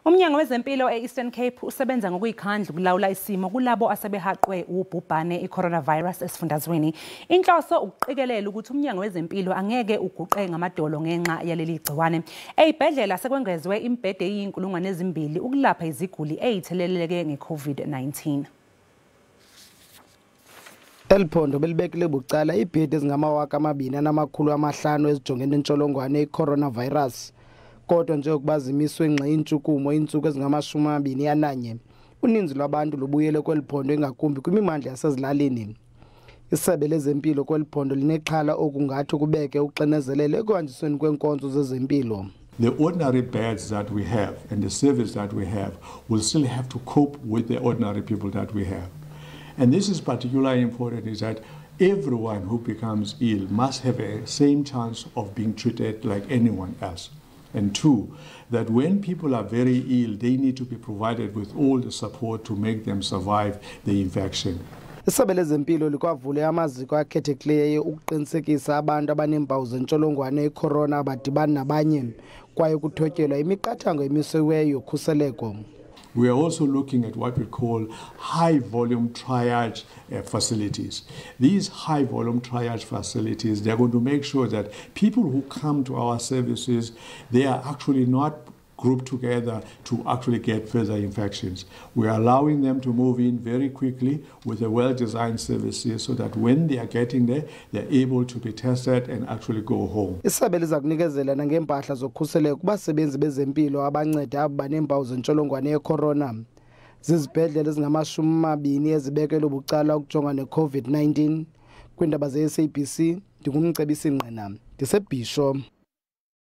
Umnyango wezempilo e-Eastern Cape usebenza ngokuyikhandla ukulawula isimo kulabo asebehaqwe ubhubhane i-coronavirus esifundazweni. Inhloso ukuqikelela ukuthi umnyango wezempilo angeke uguqe ngamadolo ngenxa yaleli gciwane. Eyibhedlela sekwengezwe imbhede eyinkulungwane ezimbili ukulapha iziguli ezitheleleke nge-COVID-19. Eliphondo belibekile bucala ibhedi ezingama-2,500 ezijongene nentsholongwane i-coronavirus. Kodwa njengokuba zimiswe ngqa intshukumo iintsuku ezingama-21, uninzi lwabantu lubuyele kweliphondo engakumbi kwimimandla yasezilalini. Isebe lezempilo kweliphondo linexhala okungathi kubeke uxinezelelo ekuhanjisweni kweenkonzo zezempilo. The ordinary beds that we have and the service that we have will still have to cope with the ordinary people that we have. And this is particularly important is that everyone who becomes ill must have a same chance of being treated like anyone else. And two, that when people are very ill, they need to be provided with all the support to make them survive the infection. Isebe lezempilo likwavule amaziko akhethekileyo ukuqinisekisa abantu abaneempawu zentsholongwane i-corona abadibani nabanye kwaye kuthotyelwa imiqathango emisiweyo yokhuseleko. We are also looking at what we call high-volume triage facilities. These high-volume triage facilities, they're going to make sure that people who come to our services, they are actually not grouped together to actually get further infections. We are allowing them to move in very quickly with a well-designed services so that when they are getting there, they're able to be tested and actually go home. Isebe liza kunikezela nangeempahla zokhuseleko kubasebenzi bezempilo abanceda abo baneempawu zentsholongwane ye-corona. Zizibhedlele ezingama-20 ezibekelwe bucala ukujonga ne-COVID-19. Kwiindaba ze-SABC, ndingumcebisi Ngqina, ndiseBhisho.